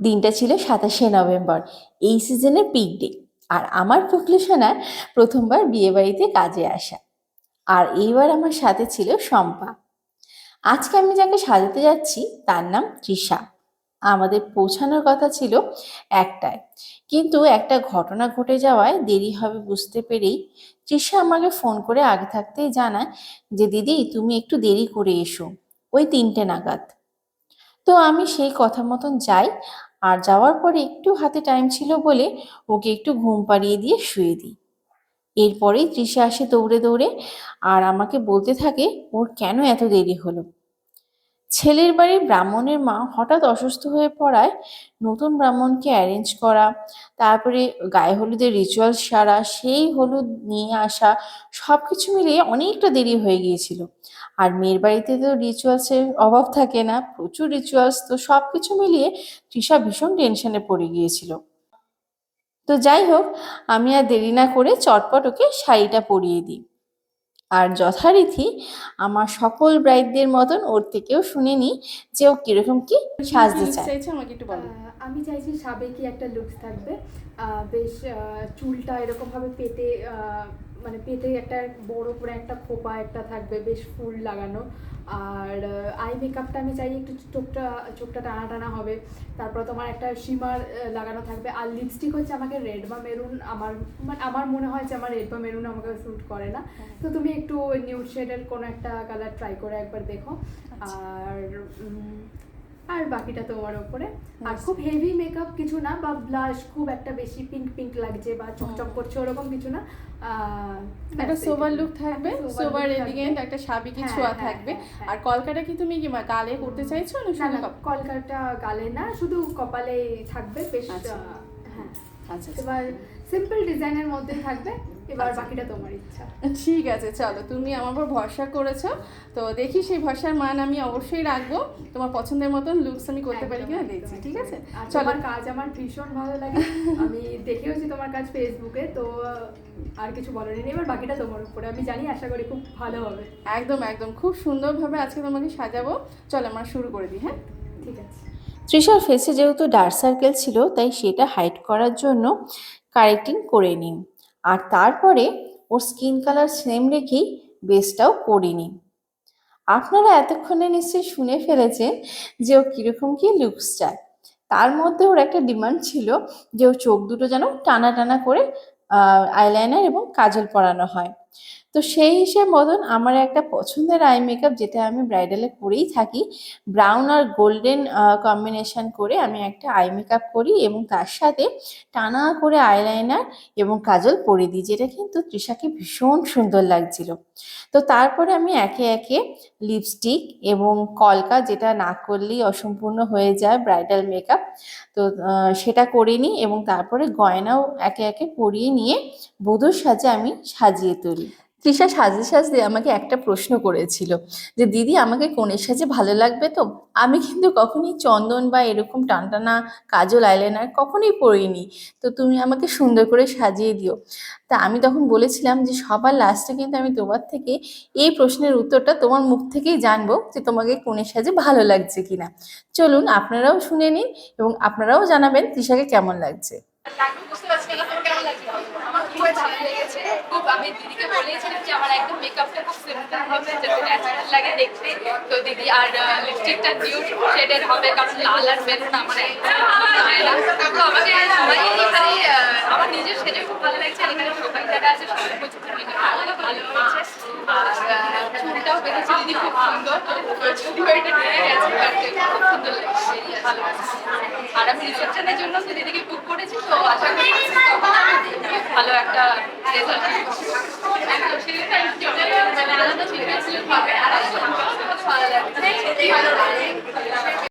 দিনটা ছিল ২৭শে নভেম্বর, এই সিজনের পিক ডে। আর আমার পুকলুসোনার প্রথমবার বিয়েবাড়িতে কাজে আসা। আর এইবার আমার সাথে ছিল শম্পা। আজকে আমি যাকে সাজাতে যাচ্ছি তার নাম তৃষা। আমাদের পৌঁছানোর কথা ছিল একটায়, কিন্তু একটা ঘটনা ঘটে যাওয়ায় দেরি হবে বুঝতে পেরেই তৃষা আমাকে ফোন করে আগে থাকতেই জানায় যে দিদি তুমি একটু দেরি করে এসো, ওই ৩টে নাগাদ। তো আমি সেই কথা মতন যাই, আর যাওয়ার পরে একটু হাতে টাইম ছিল বলে ওকে একটু ঘুম পাড়িয়ে দিয়ে শুয়ে দিই। এরপরেই তৃষা আসে দৌড়ে দৌড়ে, আর আমাকে বলতে থাকে ওর কেন এত দেরি হলো। ছেলের বাড়ির ব্রাহ্মণের মা হঠাৎ অসুস্থ হয়ে পড়ায় নতুন ব্রাহ্মণকে অ্যারেঞ্জ করা, তারপরে গায়ে হলুদের রিচুয়ালস সারা, সেই হলুদ নিয়ে আসা, সব কিছু মিলিয়ে অনেকটা দেরি হয়ে গিয়েছিল। আর মেয়ের বাড়িতে তো রিচুয়ালসের অভাব থাকে না, প্রচুর রিচুয়ালস, তো সব কিছু মিলিয়ে তৃষা ভীষণ টেনশনে পড়ে গিয়েছিল। তো যাই হোক, আমি আর দেরি না করে চটপট ওকে শাড়িটা পরিয়ে দিই। আর যথারীতি আমার সকল ব্রাইডদের মতন ওর থেকেও শুনে নিই যে ও কিরকম কি সাজতে চায়। আমাকে একটু বলো। আমি চাইছি সাবেকি একটা লুকস থাকবে, বেশ চুলটা এরকমভাবে পেতে, মানে পেতে একটা বড় করে একটা খোপা একটা থাকবে, বেশ ফুল লাগানো। আর আই মেকআপটা আমি চাই একটু চোখটা চোখটা টানা টানা হবে। তারপর তোমার একটা শিমার লাগানো থাকবে। আর লিপস্টিক হচ্ছে আমাকে রেড বা মেরুন, আমার মনে হয় যে আমার রেড বা মেরুন আমাকে স্যুট করে না। তো তুমি একটু নিউড শেডের কোনো একটা কালার ট্রাই করে একবার দেখো। আর আর বাকিটা তোমার উপরে। আর খুব হেভি মেকআপ কিছু না, বা ব্লাশ খুব একটা বেশি পিঙ্ক পিঙ্ক লাগছে বা চকচক করছে ওরকম কিছু না। একটা সোবার লুক থাকবে, সোবার এলিগেন্ট একটা সাবেকি ছোঁয়া থাকবে। আর কলকাটা কি তুমি কি গালে করতে চাইছো না? শুধু কলকাটা গালে না, শুধু কপালে থাকবে বেশ। হ্যাঁ আচ্ছা, এবার সিম্পল ডিজাইনের মধ্যেই থাকবে। এবার বাকিটা তোমার ইচ্ছা। ঠিক আছে, চলো, তুমি আমার উপর ভরসা করেছো, তো দেখি সেই ভরসার মান আমি অবশ্যই রাখবো। তোমার পছন্দের মতন লুকস আমি করতে পারি কিনা দেখছি, ঠিক আছে? তোমার কাজ আমার ভীষণ ভালো লাগে, আমি দেখেওছি তোমার কাজ ফেসবুকে, তো আর কিছু বলার নেই। এবার বাকিটা তোমার উপরে, আমি জানি, আশা করি খুব ভালো হবে। একদম একদম, খুব সুন্দরভাবে আজকে তোমাকে সাজাবো। চলো আমরা শুরু করে দিই। হ্যাঁ ঠিক আছে। তৃষার ফেসে যেহেতু ডার্ক সার্কেল ছিল, তাই সেটা হাইড করার জন্য কারেক্টিং করে নিই। আর তারপরে ওর স্কিন কালার সেম রেখেই বেসটাও করে নিই। আপনারা এতক্ষণে নিশ্চয়ই শুনে ফেলেছেন যে ও কিরকম কি লুকস চায়। তার মধ্যে ওর একটা ডিমান্ড ছিল যে ওর চোখ দুটো যেন টানা টানা করে আইলাইনার এবং কাজল পরানো হয়। তো সেই হিসেব মতন আমার একটা পছন্দের আই মেকআপ, যেটা আমি ব্রাইডালে করেই থাকি, ব্রাউন আর গোল্ডেন কম্বিনেশন করে আমি একটা আই মেকআপ করি এবং তার সাথে টানা করে আইলাইনার এবং কাজল পরিয়ে দিই, যেটা কিন্তু তৃষাকে ভীষণ সুন্দর লাগছিল। তো তারপরে আমি একে একে লিপস্টিক এবং কলকা, যেটা না করলেই অসম্পূর্ণ হয়ে যায় ব্রাইডাল মেকআপ, তো সেটা করে নিই এবং তারপরে গয়নাও একে একে পরিয়ে নিয়ে বধূর সাজে আমি সাজিয়ে তুলি। তৃষা সাজতে সাজতে আমাকে একটা প্রশ্ন করেছিল যে দিদি আমাকে কনের সাজে ভালো লাগবে তো? আমি কিন্তু কখনোই চন্দন বা এরকম টানটানা কাজল আইলাইনার কখনোই পরিনি, তো তুমি আমাকে সুন্দর করে সাজিয়ে দিও। তা আমি তখন বলেছিলাম যে সবার লাস্টে কিন্তু আমি তোমার থেকে এই প্রশ্নের উত্তরটা তোমার মুখ থেকেই জানবো যে তোমাকে কনের সাজে ভালো লাগছে কিনা। চলুন আপনারাও শুনে নিন এবং আপনারাও জানাবেন তৃষাকে কেমন লাগছে। আমি দিদিকে বলেছিলাম যে আমার একদম মেকআপটা খুব সিম্পল হবে, যাতে ন্যাচারাল লাগে দেখতে। তো দিদি আর লিপস্টিকটা নিউড শেডের হবে, কারণ লাল আর মেরুন আমার তো আমাকে সবাই এখানে আমার নিজের সেজে খুব ভালো লাগছে। আর এখানে সবাই যারা আছে সবাই বলছে ভালো হয়েছে। আর চুলটাও বেঁধেছে দিদি খুব সুন্দর, ছুটি হয়েটা নিয়ে গেছে, খুব সুন্দর লাগছে, ভালো লাগছে। আর আমি রিসেপশনের জন্য দিদিকে বুক করেছি, তো আশা করি ভালো একটা রেজাল্ট।